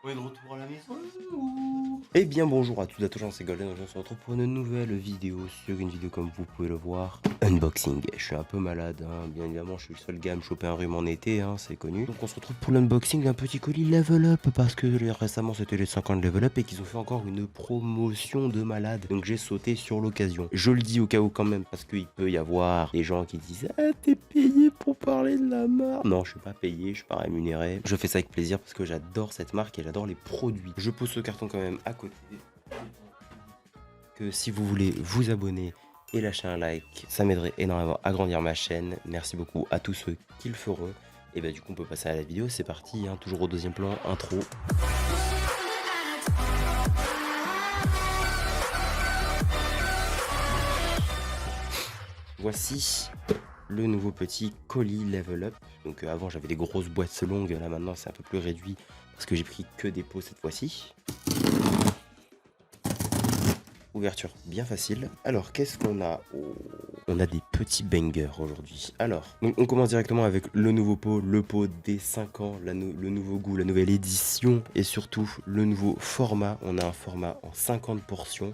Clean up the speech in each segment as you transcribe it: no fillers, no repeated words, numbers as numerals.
On est de retour à la maison. Eh bien bonjour à tous, c'est Golden, on se retrouve pour une nouvelle vidéo sur une vidéo comme vous pouvez le voir, unboxing. Je suis un peu malade, hein. Bien évidemment je suis le seul gars à me choper un rhume en été, hein, c'est connu. Donc on se retrouve pour l'unboxing d'un petit colis Level Up, parce que récemment c'était les 50 Level Up et qu'ils ont fait encore une promotion de malade. Donc j'ai sauté sur l'occasion. Je le dis au cas où quand même, parce qu'il peut y avoir des gens qui disent « Ah t'es payé pour parler de la marque ». Non, je suis pas payé, je suis pas rémunéré. Je fais ça avec plaisir parce que j'adore cette marque et j'adore les produits. Je pose ce carton quand même à côté. Que si vous voulez vous abonner et lâcher un like, ça m'aiderait énormément à grandir ma chaîne. Merci beaucoup à tous ceux qui le feront. Et bah du coup on peut passer à la vidéo, c'est parti, hein, toujours au deuxième plan, intro. Voici le nouveau petit colis Level Up. Donc avant j'avais des grosses boîtes longues, là maintenant c'est un peu plus réduit parce que j'ai pris que des pots cette fois-ci. Ouverture bien facile. Alors qu'est-ce qu'on a? Oh, on a des petits bangers aujourd'hui. Alors, on commence directement avec le nouveau pot, le pot des 5 ans, le nouveau goût, la nouvelle édition et surtout le nouveau format. On a un format en 50 portions.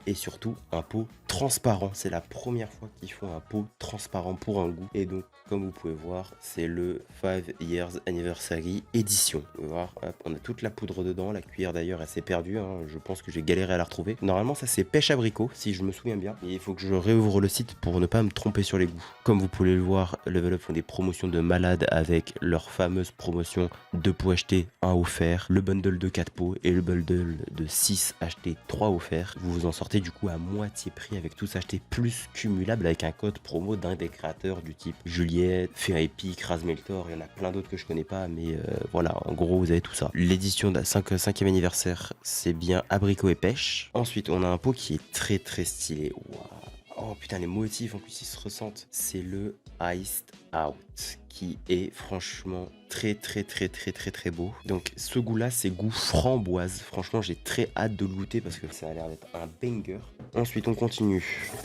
Et surtout un pot transparent. C'est la première fois qu'ils font un pot transparent pour un goût. Et donc, comme vous pouvez voir, c'est le 5 Years Anniversary Edition. Vous pouvez voir, hop, on a toute la poudre dedans. La cuillère d'ailleurs, elle s'est perdue, hein. Je pense que j'ai galéré à la retrouver. Normalement, ça c'est pêche abricot, si je me souviens bien. Et il faut que je réouvre le site pour ne pas me tromper sur les goûts. Comme vous pouvez le voir, Level Up font des promotions de malades avec leur fameuse promotion 2 pots achetés, 1 offert, le bundle de 4 pots et le bundle de 6 achetés, 3 offerts. Vous vous en sortez du coup à moitié prix avec tous achetés plus cumulable avec un code promo d'un des créateurs du type Juliette, Ferepic, Razmeltor, il y en a plein d'autres que je connais pas, mais voilà, en gros vous avez tout ça. L'édition de 5e anniversaire, c'est bien abricot et pêche. Ensuite on a un pot qui est très stylé. Waouh. Oh putain, les motifs en plus ils se ressentent. C'est le Iced Out qui est franchement très beau. Donc ce goût là c'est goût framboise. Franchement j'ai très hâte de le goûter parce que ça a l'air d'être un banger. Ensuite on continue.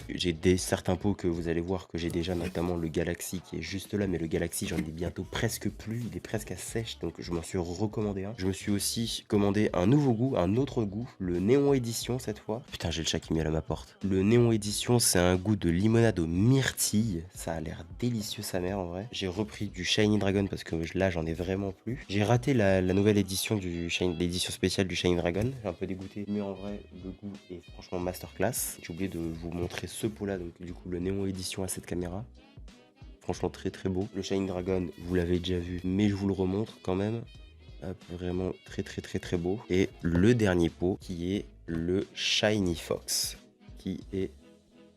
J'ai certains pots que vous allez voir que j'ai déjà, notamment le Galaxy qui est juste là, mais le Galaxy j'en ai bientôt presque plus, il est presque à sèche, donc je m'en suis recommandé un. Je me suis aussi commandé un nouveau goût, un autre goût, le Néon Édition cette fois. Putain, j'ai le chat qui miaule à ma porte. Le Néon Édition c'est un goût de limonade aux myrtilles, ça a l'air délicieux sa mère en vrai. J'ai repris du Shiny Dragon parce que là j'en ai vraiment plus. J'ai raté la nouvelle édition l'édition spéciale du Shiny Dragon, j'ai un peu dégoûté, mais en vrai le goût est franchement masterclass. J'ai oublié de vous montrer ce pot là, donc du coup le Néon Édition à cette caméra. Franchement très beau. Le Shiny Dragon, vous l'avez déjà vu, mais je vous le remontre quand même. Hop, vraiment très beau. Et le dernier pot qui est le Shiny Fox, qui est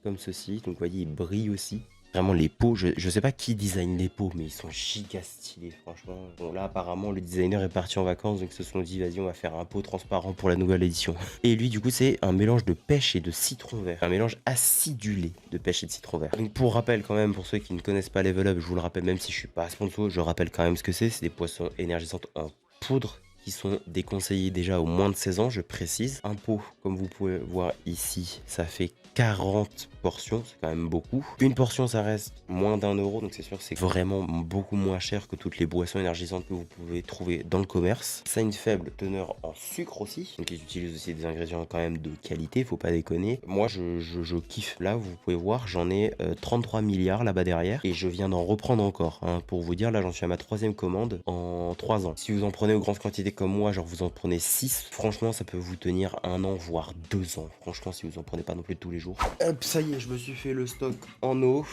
comme ceci. Donc vous voyez, il brille aussi. Vraiment les pots, je sais pas qui design les pots, mais ils sont giga stylés franchement. Bon là apparemment le designer est parti en vacances, donc ils se sont dit vas-y on va faire un pot transparent pour la nouvelle édition. Et lui du coup c'est un mélange de pêche et de citron vert, un mélange acidulé de pêche et de citron vert. Donc pour rappel quand même, pour ceux qui ne connaissent pas Level Up, je vous le rappelle même si je suis pas sponsor, je rappelle quand même ce que c'est des boissons énergisantes en poudre qui sont déconseillés déjà aux moins de 16 ans, je précise. Un pot, comme vous pouvez voir ici, ça fait 40 portions, c'est quand même beaucoup. Une portion, ça reste moins d'1 euro, donc c'est sûr que c'est vraiment beaucoup moins cher que toutes les boissons énergisantes que vous pouvez trouver dans le commerce. Ça a une faible teneur en sucre aussi, donc ils utilisent aussi des ingrédients quand même de qualité, faut pas déconner. Moi, je kiffe. Là, vous pouvez voir, j'en ai 33 milliards là-bas derrière, et je viens d'en reprendre encore. Hein, pour vous dire, là, j'en suis à ma 3e commande en 3 ans. Si vous en prenez aux grandes quantités comme moi, genre vous en prenez 6, franchement, ça peut vous tenir 1 an, voire 2 ans. Franchement, si vous en prenez pas non plus tous les jours. Hop, ça y est, je me suis fait le stock en eau.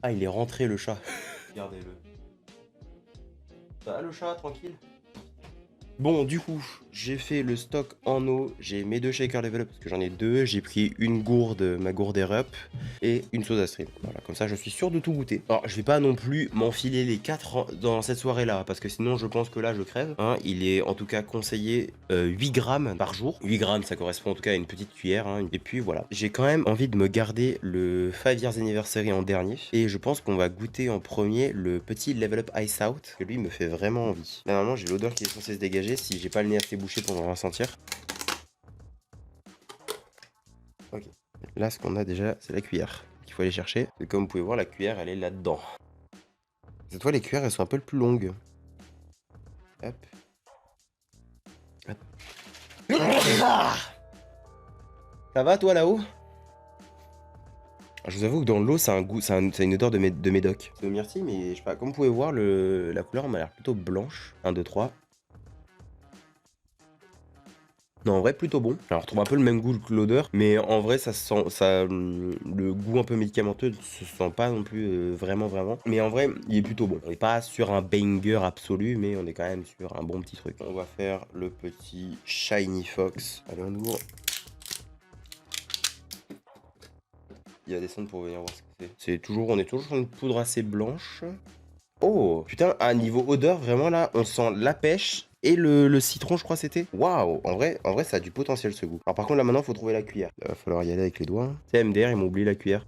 Ah, il est rentré le chat. Regardez-le. Ça va le chat, tranquille? Bon, du coup, j'ai fait le stock en eau. J'ai mes 2 shakers Level Up parce que j'en ai 2. J'ai pris une gourde, ma gourde Air Up, et une soda stream. Voilà, comme ça, je suis sûr de tout goûter. Alors, je vais pas non plus m'enfiler les 4 dans cette soirée-là, parce que sinon, je pense que là, je crève. Hein, il est en tout cas conseillé 8 grammes par jour. 8 grammes, ça correspond en tout cas à une petite cuillère. Hein. Et puis voilà, j'ai quand même envie de me garder le 5 Years Anniversary en dernier. Et je pense qu'on va goûter en premier le petit Level Up Ice Out, que lui me fait vraiment envie. Là, normalement, j'ai l'odeur qui est censée se dégager. Si j'ai pas le nez assez bouché pour en ressentir. Ok. Là, ce qu'on a déjà, c'est la cuillère qu'il faut aller chercher. Et comme vous pouvez voir, la cuillère, elle est là-dedans. Cette fois, les cuillères, elles sont un peu plus longues. Hop. Hop. Ça va toi là-haut? Je vous avoue que dans l'eau, ça a un goût, ça a une odeur de médoc. C'est au myrtille, mais je sais pas, comme vous pouvez voir, la couleur m'a l'air plutôt blanche. 1, 2, 3. Non, en vrai, plutôt bon. Alors, on retrouve un peu le même goût que l'odeur, mais en vrai, ça sent, le goût un peu médicamenteux ne se sent pas non plus vraiment. Mais en vrai, il est plutôt bon. On n'est pas sur un banger absolu, mais on est quand même sur un bon petit truc. On va faire le petit Shiny Fox. Allez, on ouvre. Il va descendre pour venir voir ce que c'est. On est toujours sur une poudre assez blanche. Oh, putain, à niveau odeur, vraiment là, on sent la pêche et le citron, je crois c'était. Waouh, en vrai, ça a du potentiel ce goût. Alors par contre, là maintenant, faut trouver la cuillère. Il va falloir y aller avec les doigts. C'est MDR, ils m'ont oublié la cuillère.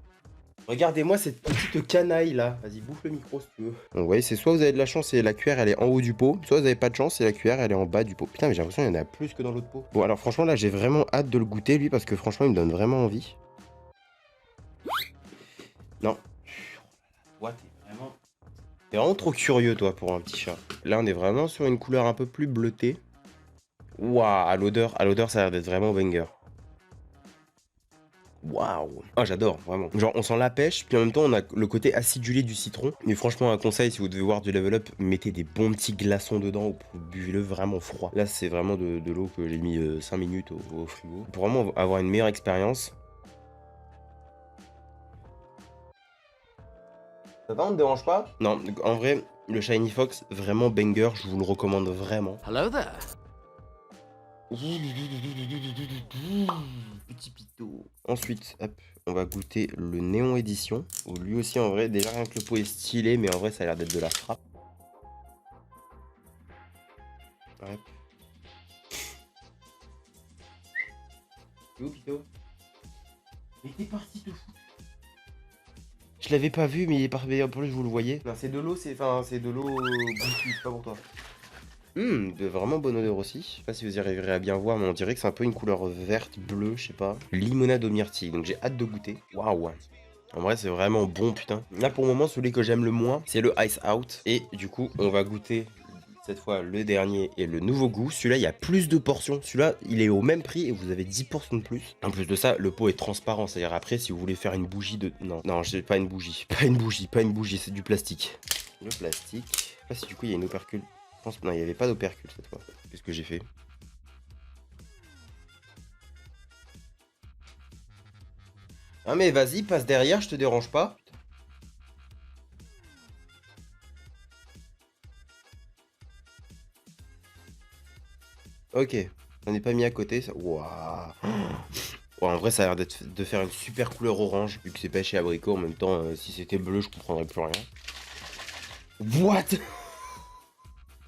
Regardez-moi cette petite canaille là. Vas-y, bouffe le micro si tu veux. Donc, vous voyez, c'est soit vous avez de la chance et la cuillère elle est en haut du pot, soit vous avez pas de chance et la cuillère elle est en bas du pot. Putain, mais j'ai l'impression qu'il y en a plus que dans l'autre pot. Bon, alors franchement, là, j'ai vraiment hâte de le goûter lui parce que franchement, il me donne vraiment envie. Non. Ouais, t'es vraiment trop curieux, toi, pour un petit chat. Là, on est vraiment sur une couleur un peu plus bleutée. Waouh, à l'odeur, ça a l'air d'être vraiment banger. Waouh. Ah, j'adore, vraiment. Genre, on sent la pêche, puis en même temps, on a le côté acidulé du citron. Mais franchement, un conseil, si vous devez voir du level up, mettez des bons petits glaçons dedans ou buvez-le vraiment froid. Là, c'est vraiment de l'eau que j'ai mis 5 minutes au frigo. Pour vraiment avoir une meilleure expérience. Ça va, on ne dérange pas? Non, en vrai, le Shiny Fox, vraiment banger, je vous le recommande vraiment. Hello there. Petit pitot. Ensuite, hop, on va goûter le Néon Édition. Où lui aussi, en vrai, déjà rien que le pot est stylé, mais en vrai, ça a l'air d'être de la frappe. Hop. T'es où, Pito? Mais t'es parti de fou. Je l'avais pas vu, mais il est parti. En plus, vous le voyez. Non, c'est de l'eau, c'est de l'eau goûtue, c'est pas pour toi. De vraiment bonne odeur aussi. Je sais pas si vous y arriverez à bien voir, mais on dirait que c'est un peu une couleur verte, bleue, je sais pas. Limonade au myrtille, donc j'ai hâte de goûter. Waouh. En vrai, c'est vraiment bon, putain. Là, pour le moment, celui que j'aime le moins, c'est le Ice Out. Et du coup, on va goûter cette fois le dernier et le nouveau goût. Celui-là, il y a plus de portions. Celui-là, il est au même prix et vous avez 10 portions de plus. En plus de ça, le pot est transparent. C'est-à-dire après, si vous voulez faire une bougie de... Non, j'ai pas une bougie. Pas une bougie, c'est du plastique. Le plastique. Je sais pas si du coup, il y a une opercule. Je pense que non, il n'y avait pas d'opercule cette fois. Qu'est-ce que j'ai fait? Ah mais vas-y, passe derrière, je te dérange pas. Ok, on n'est pas mis à côté. Ça... Waouh. Ouais, en vrai, ça a l'air de faire une super couleur orange, vu que c'est pêché abricot. En même temps, si c'était bleu, je comprendrais plus rien. What?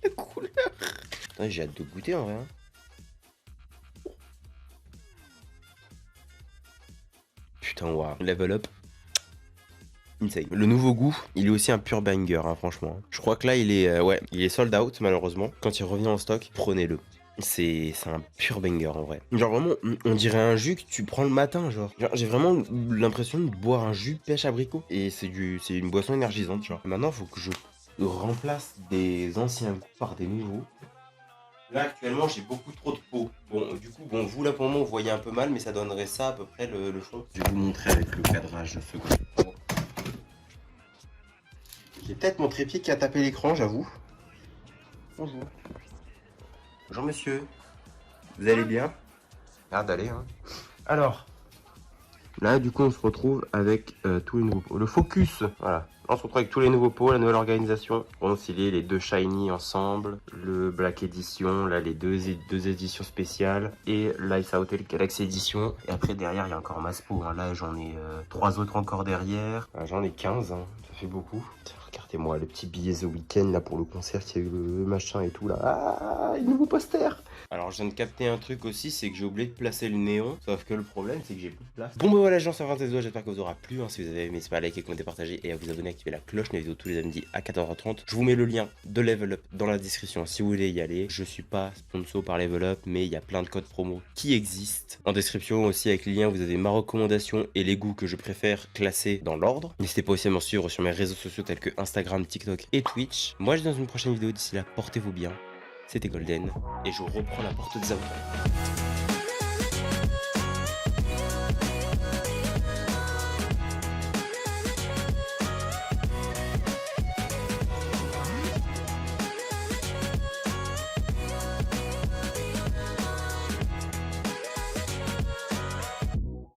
La couleur. Putain, j'ai hâte de goûter en vrai. Hein. Putain, waouh. Level up. Insane. Le nouveau goût, il est aussi un pur banger, hein, franchement. Je crois que là, il est sold out, malheureusement. Quand il revient en stock, prenez-le. C'est un pur banger en vrai. Genre vraiment, on dirait un jus que tu prends le matin, genre. J'ai vraiment l'impression de boire un jus de pêche abricot. Et c'est une boisson énergisante, genre. Maintenant, il faut que je remplace des anciens goûts par des nouveaux. Là, actuellement, j'ai beaucoup trop de peau. Bon, du coup, bon, vous là pour le moment, vous voyez un peu mal, mais ça donnerait ça à peu près le fond. Je vais vous montrer avec le cadrage de second. J'ai peut-être mon trépied qui a tapé l'écran, j'avoue. Bonjour. Bonjour monsieur. Vous allez bien? Merde, allez, hein. Alors, là, du coup, on se retrouve avec tous les nouveaux pots. Le focus, voilà. On se retrouve avec tous les nouveaux pots, la nouvelle organisation. On scellé les deux shiny ensemble, le Black Edition, là, les deux éditions spéciales, et l'Ice Out et le Galaxy Edition. Et après, derrière, il y a encore masse pot. Hein. Là, j'en ai 3 autres encore derrière. J'en ai 15, hein. Ça fait beaucoup. Regardez-moi, le petit billet The Weeknd, là, pour le concert, qui a eu le machin et tout, là. Ah, les nouveaux posters. Alors, je viens de capter un truc aussi, c'est que j'ai oublié de placer le néon. Sauf que le problème, c'est que j'ai plus de place. Bon, bah voilà, les gens, ça va, j'espère que vous aura plu. Hein. Si vous avez aimé, n'hésitez pas à liker, commenter, partager et à vous abonner, activer la cloche. Les vidéos tous les samedis à 14h30. Je vous mets le lien de Level Up dans la description si vous voulez y aller. Je suis pas sponsor par Level Up, mais il y a plein de codes promo qui existent. En description aussi, avec les liens, vous avez ma recommandation et les goûts que je préfère classés dans l'ordre. N'hésitez pas aussi à me suivre sur mes réseaux sociaux tels que Instagram, TikTok et Twitch. Moi, je vous dis dans une prochaine vidéo. D'ici là, portez-vous bien c'était Golden, et je reprends la porte des avocats.